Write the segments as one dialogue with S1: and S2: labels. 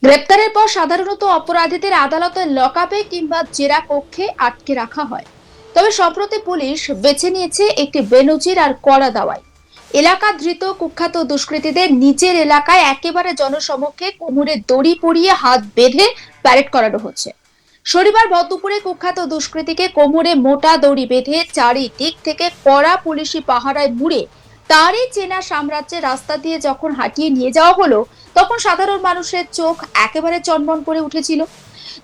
S1: গ্রেপ্তারের পর সাধারণত অপরাধীদের আদালতের লকআপে কিংবা জেরা কক্ষে আটকে রাখা হয়। তবে সম্প্রতি পুলিশ বেছে নিয়েছে একটি বেনজির আর কড়া দাওয়াই। এলাকা ধৃত কুখ্যাত দুষ্কৃতীদের নিজের এলাকায় একেবারে জনসমক্ষে কোমরে দড়ি পরিয়ে হাত বেঁধে প্যারেড করানো হচ্ছে। শনিবার ভরদুপুরে কুখ্যাত দুষ্কৃতীকে কোমরে মোটা দড়ি বেঁধে চারিদিক থেকে কড়া পুলিশি পাহারায় মুড়ে তারই চেনা সাম্রাজ্যের রাস্তা দিয়ে যখন হাঁটিয়ে নিয়ে যাওয়া হলো, তখন সাধারণ মানুষের চোখ একেবারে চনমন করে উঠেছিল।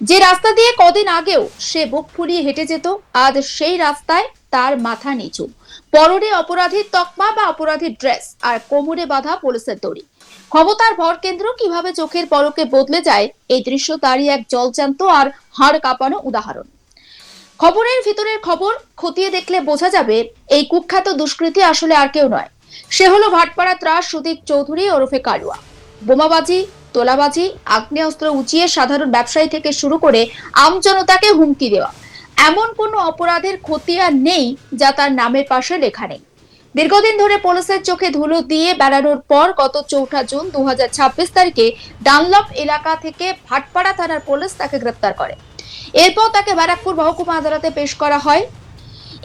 S1: যে রাস্তা দিয়ে কদিন আগেও সে বুক ফুলিয়ে হেঁটে যেত, আজ সেই রাস্তায় তার মাথা নিচু, পরনে অপরাধীর তকমা বা অপরাধীর ড্রেস, আর কোমরে বাঁধা পুলিশের দড়ি। ক্ষমতার ভরকেন্দ্র কিভাবে চোখের পলকে বদলে যায়, এই দৃশ্য তারই এক জলজ্যান্ত আর হাড় কাঁপানো উদাহরণ। খবরের ভিতরের খবর খতিয়ে দেখলে বোঝা যাবে এই কুখ্যাত দুষ্কৃতী আসলে আর কেউ নয়, সে হলো ভাটপাড়া ত্রাস সুদীপ চৌধুরী ওরফে কালুয়া। বোমাবাজি, তোলাবাজি, আগ্নেয়াস্ত্র উঁচিয়ে সাধারণ ব্যবসায়ী থেকে শুরু করে আমজনতাকে হুমকি দেওয়া, এমন কোনো অপরাধের খতিয়ান নেই যা তার নামের পাশে লেখা নেই। দীর্ঘদিন ধরে পুলিশের চোখে ধুলো দিয়ে বেড়ানোর পর গত 4 জুন 2026 তারিখে ডানলপ এলাকা থেকে ভাটপাড়া থানার পুলিশ তাকে গ্রেপ্তার করে। এরপর তাকে ব্যারাকপুর মহকুমা আদালতে পেশ করা হয়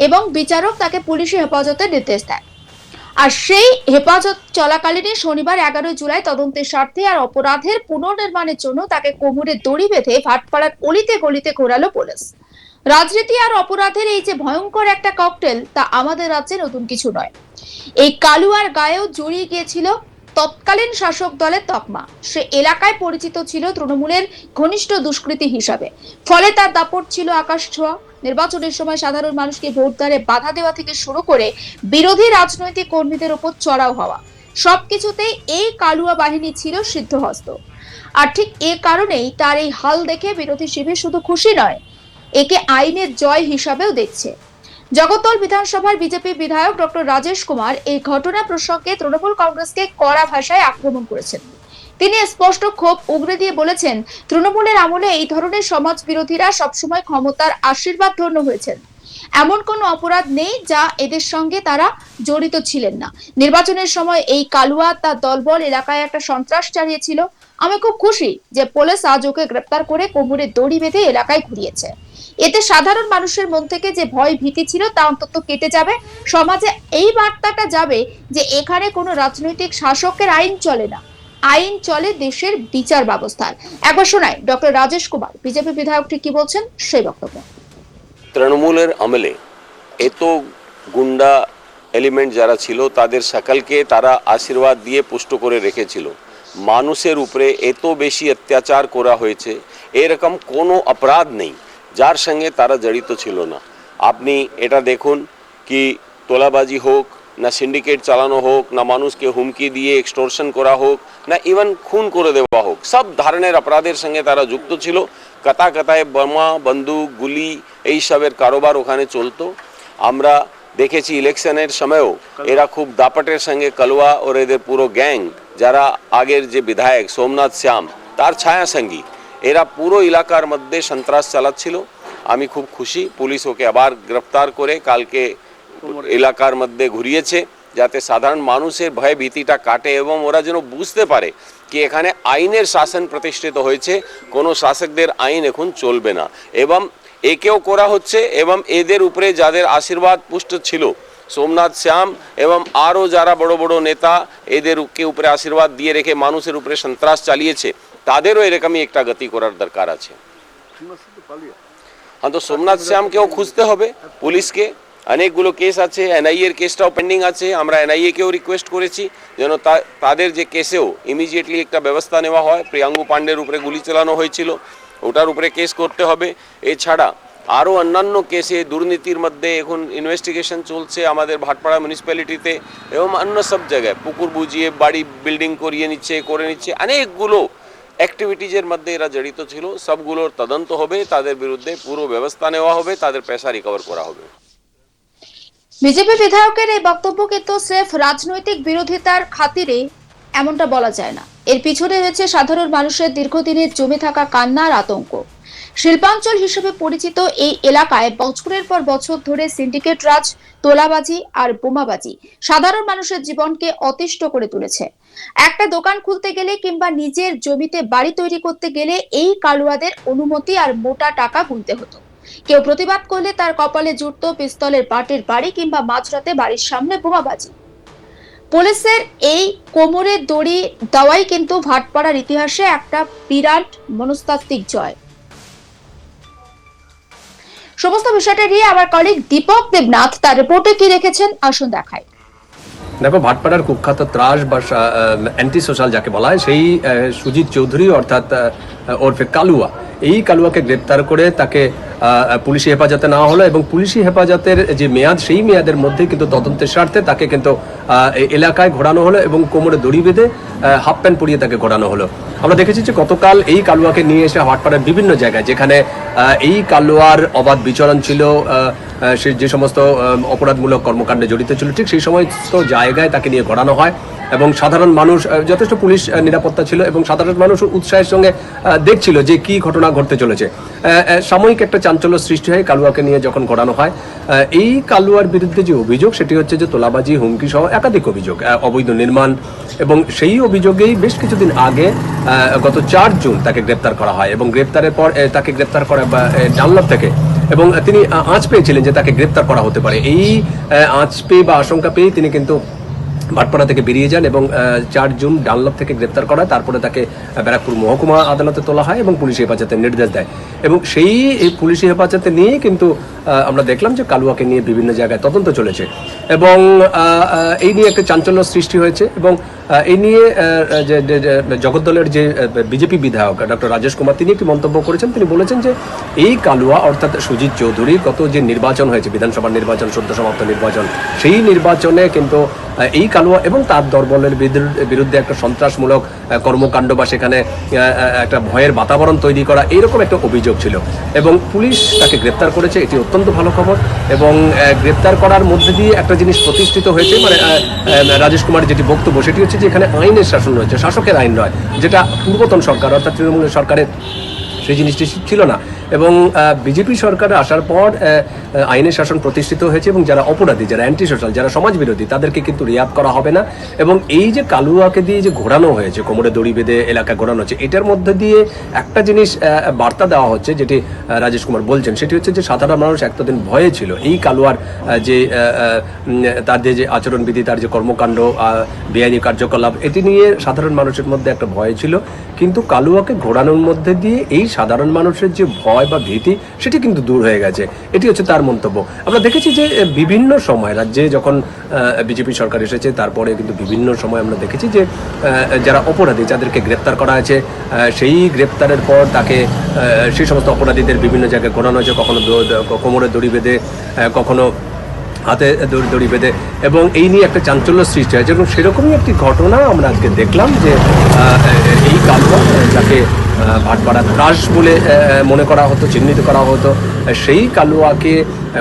S1: এবং বিচারক তাকে পুলিশি হেফাজতে নির্দেশ দেয়। আর সেই হেফাজত চলাকালীনই শনিবার 11 জুলাই তদন্তের স্বার্থে আর অপরাধের পুনর্নির্মাণের জন্য তাকে কোমরে দড়ি বেঁধে ভাটপাড়ার অলিতে গলিতে ঘোরালো পুলিশ। রাজনীতি আর অপরাধের এই যে ভয়ঙ্কর একটা ককটেল, তা আমাদের রাজ্যে নতুন কিছু নয়। এই কালুয়ার গায়েও জড়িয়ে গিয়েছিল তৎকালীন শাসক দলের তকমা। সে এলাকায় পরিচিত ছিল তৃণমূলের ঘনিষ্ঠ দুষ্কৃতী হিসাবে, ফলে তার দাপট ছিল আকাশ ছোঁয়া। নির্বাচনের সময় সাধারণ মানুষকে ভোটদানে বাধা দেওয়া থেকে শুরু করে বিরোধী রাজনৈতিক কর্মীদের উপর চড়াও হওয়া, সবকিছুতেই এই কালুয়া বাহিনী ছিল সিদ্ধহস্ত। আর ঠিক এ কারণেই তার এই হাল দেখে বিরোধী শিবির শুধু খুশি নয়, একে আইনের জয় হিসাবেও দেখছে। জগদ্দল বিধানসভার বিজেপি বিধায়ক ডক্টর রাজেশ কুমার এই ঘটনা প্রসঙ্গে তৃণমূল কংগ্রেসকে কড়া ভাষায় আক্রমণ করেছেন। তিনি স্পষ্ট ক্ষোভ উগরে দিয়ে বলেছেন, তৃণমূলের আমলে এই ধরনের সমাজ বিরোধীরা সবসময় ক্ষমতার আশীর্বাদ ধন্য হয়েছেন। এমন কোনো অপরাধ নেই যা এদের সঙ্গে তারা জড়িত ছিলেন না। নির্বাচনের সময় এই কালুয়া তার দলবল এলাকায় একটা সন্ত্রাস চালিয়েছিল। আমি খুব খুশি যে পুলিশ আজ ওকে গ্রেপ্তার করে কোমরে দড়ি বেঁধে এলাকায় ঘুরিয়েছে। এতে সাধারণ মানুষের মন থেকে যে ভয় ভীতি ছিল তা অন্তত কেটে যাবে। সমাজে এই বার্তাটা যাবে যে এখানে কোনো রাজনৈতিক শাসকের আইন চলে না, আইন চলে দেশের বিচার ব্যবস্থার। একবার শোনাই ডক্টর রাজেশ কুমার বিজেপি বিধায়কটি কি বলছেন সেই বক্তব্য।
S2: তৃণমূলের আমলে এত গুন্ডা এলিমেন্ট যারা ছিল তাদের সকলকে তারা আশীর্বাদ দিয়ে পুষ্ট করে রেখেছিল। মানুষের উপরে এত বেশি অত্যাচার করা হয়েছে, এরকম কোনো অপরাধ নেই যার সঙ্গে তারা জড়িত ছিল না। আপনি এটা দেখুন কি তোলাবাজি হোক, না সিন্ডিকেট চালানো হোক, না মানুষকে হুমকি দিয়ে এক্সটর্শন করা হোক, না ইভেন খুন করে দেওয়া হোক, সব ধরনের অপরাধের সঙ্গে তারা যুক্ত ছিল। কাতায় বোমা, বন্দুক, গুলি এইসবের কারোবার ওখানে চলতো। আমরা দেখেছি ইলেকশনের সময়ও এরা খুব দাপটের সঙ্গে কালুয়া ওর এদের পুরো গ্যাং, যারা আগের যে বিধায়ক সোমনাথ শ্যাম তার ছায়া সঙ্গী, এরা পুরো এলাকার মধ্যে সন্ত্রাস চালাচ্ছিল। আমি খুব খুশি পুলিশ ওকে আবার গ্রেফতার করে কালকে এলাকার মধ্যে ঘুরিয়েছে, যাতে সাধারণ মানুষের ভয় ভীতিটা কাটে এবং ওরা যেন বুঝতে পারে কি এখানে আইনের শাসন প্রতিষ্ঠিত হয়েছে, কোনো শাসকদের আইন এখন চলবে না। এবং একেও করা হচ্ছে এবং এদের উপরে যাদের আশীর্বাদ পুষ্ট ছিল সোমনাথ শ্যাম এবং আরও যারা বড় বড় নেতা এদেরকে উপরে আশীর্বাদ দিয়ে রেখে মানুষের উপরে সন্ত্রাস চালিয়েছে, তাদেরও এরকমই একটা গতি করার দরকার আছে। হ্যাঁ, তো সোমনাথ শ্যামকেও খুঁজতে হবে পুলিশকে। অনেকগুলো কেস আছে, এনআইএ এর কেসটাও পেন্ডিং আছে। আমরা এনআইএ কেও রিকোয়েস্ট করেছি যেন তাদের যে কেসেও ইমিডিয়েটলি একটা ব্যবস্থা নেওয়া হয়। প্রিয়াঙ্গু পাণ্ডের উপরে গুলি চালানো হয়েছিল, ওটার উপরে কেস করতে হবে। এছাড়া আরও অন্যান্য কেসে দুর্নীতির মধ্যে এখন ইনভেস্টিগেশন চলছে আমাদের ভাটপাড়া মিউনিসিপ্যালিটিতে এবং অন্য সব জায়গায় পুকুর বুঝিয়ে বাড়ি বিল্ডিং করে নিচ্ছে। অনেকগুলো অ্যাক্টিভিটিজের মধ্যে এরা জড়িত ছিল, সবগুলোর তদন্ত হবে, তাদের বিরুদ্ধে পুরো ব্যবস্থা নেওয়া হবে, তাদের পয়সা রিকভার করা হবে।
S1: বিজেপি বিধায়কের এই বক্তব্য কিন্তু স্রেফ রাজনৈতিক বিরোধিতার খাতিরে এমনটা বলা যায় না। এর পিছনে রয়েছে সাধারণ মানুষের দীর্ঘদিনের জমে থাকা কান্না আর আতঙ্ক। শিল্পাঞ্চল হিসেবে পরিচিত এই এলাকায় বছরের পর বছর ধরে সিন্ডিকেট রাজ, তোলাবাজি আর বোমাবাজি সাধারণ মানুষের জীবনকে অতিষ্ঠ করে তুলেছে। একটা দোকান খুলতে গেলে কিংবা নিজের জমিতে বাড়ি তৈরি করতে গেলে এই কালুয়াদের অনুমতি আর মোটা টাকা গুনতে হতো। কেউ প্রতিবাদ করলে তার কপালে জুটতো পিস্তলের বাটের বাড়ি কিংবা মাঝরাতে বাড়ির সামনে বোমাবাজি। পুলিশের এই কোমরের দড়ি দেওয়াই কিন্তু ভাটপাড়ার ইতিহাসে একটা বিরাট মনস্তাত্ত্বিক জয়। সমস্ত বিষয়টা নিয়ে আমার কলিগ দীপক দেবনাথ তার রিপোর্টে কি রেখেছেন আসুন দেখাই।
S3: দেখো, ভাটপাড়ার কুখ্যাত ত্রাস বা অ্যান্টি সোশ্যাল যাকে বলা হয় সেই সুজিত চৌধুরী অর্থাৎ ওরফে কালুয়া, এই কালুয়াকে গ্রেপ্তার করে তাকে পুলিশি হেফাজতে নেওয়া হলো এবং পুলিশি হেফাজতের যে মেয়াদ সেই মেয়াদের মধ্যে কিন্তু তদন্তের স্বার্থে তাকে কিন্তু এলাকায় ঘোরানো হলো এবং কোমরে দড়ি বেঁধে হাফ প্যান্ট পরিয়ে তাকে ঘোরানো হলো। আমরা দেখেছি যে গতকাল এই কালুয়াকে নিয়ে এসে ভাটপাড়ার বিভিন্ন জায়গায় যেখানে এই কালুয়ার অবাধ বিচরণ ছিল, সে যে সমস্ত অপরাধমূলক কর্মকাণ্ডে জড়িত ছিল, ঠিক সেই সমস্ত জায়গায় তাকে নিয়ে ঘোরানো হয় এবং সাধারণ মানুষ, যথেষ্ট পুলিশ নিরাপত্তা ছিল এবং সাধারণ মানুষ উৎসাহের সঙ্গে দেখছিল যে কি ঘটনা ঘটতে চলেছে। সাময়িক একটা চাঞ্চল্য সৃষ্টি হয় কালুয়াকে নিয়ে যখন ঘোরানো হয়। এই কালুয়ার বিরুদ্ধে যে অভিযোগ সেটি হচ্ছে যে তোলাবাজি, হুমকি সহ একাধিক অভিযোগ, অবৈধ নির্মাণ, এবং সেই অভিযোগেই বেশ কিছুদিন আগে গত 4 জুন তাকে গ্রেপ্তার করা হয় এবং গ্রেপ্তারের পর তাকে গ্রেপ্তার করা ডানলপ থেকে, এবং তিনি আঁচ পেয়েছিলেন যে তাকে গ্রেপ্তার করা হতে পারে। এই আঁচ পেয়ে বা আশঙ্কা পেয়ে তিনি কিন্তু ভাটপাড়া থেকে বেরিয়ে যান এবং 4 জুন ডানলপ থেকে গ্রেপ্তার করা হয়। তারপরে তাকে ব্যারাকপুর মহকুমা আদালতে তোলা হয় এবং পুলিশি হেফাজতের নির্দেশ দেয় এবং সেই পুলিশি হেফাজতে নিয়েই কিন্তু আমরা দেখলাম যে কালুয়াকে নিয়ে বিভিন্ন জায়গায় তদন্ত চলেছে এবং এই নিয়ে একটা চাঞ্চল্য সৃষ্টি হয়েছে এবং এই নিয়ে যে জগদ্দলের যে বিজেপি বিধায়ক ডক্টর রাজেশ কুমার তিনি একটি মন্তব্য করেছেন। তিনি বলেছেন যে এই কালুয়া অর্থাৎ সুজিত চৌধুরী গত যে নির্বাচন হয়েছে, বিধানসভার নির্বাচন, সদ্য সমাপ্ত নির্বাচন, সেই নির্বাচনে কিন্তু এই কালুয়া এবং তার দলবলের বিরুদ্ধে একটা সন্ত্রাসমূলক কর্মকাণ্ড বা সেখানে একটা ভয়ের বাতাবরণ তৈরি করা, এইরকম একটা অভিযোগ ছিল এবং পুলিশ তাকে গ্রেপ্তার করেছে। এটি অত্যন্ত ভালো খবর এবং গ্রেপ্তার করার মধ্যে দিয়ে একটা জিনিস প্রতিষ্ঠিত হয়েছে, মানে রাজেশ কুমার যেটি বক্তব্য সেটি হচ্ছে যে এখানে আইনের শাসন রয়েছে, শাসকের আইন নয়, যেটা পূর্বতন সরকার অর্থাৎ তৃণমূল সরকারের সেই জিনিসটি ছিল না এবং বিজেপি সরকার আসার পর আইনের শাসন প্রতিষ্ঠিত হয়েছে এবং যারা অপরাধী, যারা অ্যান্টি সোশ্যাল, যারা সমাজ বিরোধী তাদেরকে কিন্তু রিয়াদ করা হবে না এবং এই যে কালুয়াকে দিয়ে যে ঘোরানো হয়েছে, কোমরে দড়ি বেঁধে এলাকা ঘোরানো হচ্ছে, এটার মধ্যে দিয়ে একটা জিনিস বার্তা দেওয়া হচ্ছে যেটি রাজেশ কুমার বলছেন, সেটি হচ্ছে যে সাধারণ মানুষ এতদিন ভয়ে ছিল এই কালুয়ার যে তার যে আচরণবিধি, তার যে কর্মকাণ্ড, বেআইনি কার্যকলাপ, এটি নিয়ে সাধারণ মানুষের মধ্যে একটা ভয় ছিল, কিন্তু কালুয়াকে ঘোরানোর মধ্যে দিয়ে এই সাধারণ মানুষের যে ভয় বা ভীতি সেটি কিন্তু দূর হয়ে গেছে। এটি হচ্ছে তার মন্তব্য। আমরা দেখেছি যে বিভিন্ন সময় রাজ্যে যখন বিজেপি সরকার এসেছে তারপরে কিন্তু বিভিন্ন সময় আমরা দেখেছি যে যারা অপরাধী যাদেরকে গ্রেপ্তার করা হয়েছে, সেই গ্রেপ্তারের পর তাকে সেই সমস্ত অপরাধীদের বিভিন্ন জায়গায় ঘোরানো হয়েছে, কখনো কোমরে দড়ি বেঁধে, কখনো হাতে দড়ি বেঁধে, এবং এই নিয়ে একটা চাঞ্চল্য সৃষ্টি হয়েছে এবং সেরকমই একটি ঘটনা আমরা আজকে দেখলাম যে এই কালুয়া যাকে ভাটপাড়া ত্রাস বলে মনে করা হতো, চিহ্নিত করা হতো, সেই কালুয়াকে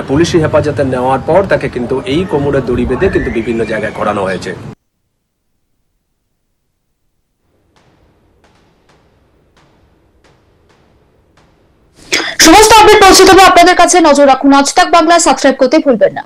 S3: পুলিশি হেফাজতে নেওয়ার পর তাকে কিন্তু এই কোমরে দড়ি বেঁধে কিন্তু বিভিন্ন জায়গায় ঘোরানো হয়েছে।
S1: সমস্ত আপডেট পৌঁছে দেবো আপনাদের কাছে, নজর রাখুন আজ তাক বাংলা, সাবস্ক্রাইব করতে ভুলবেন না।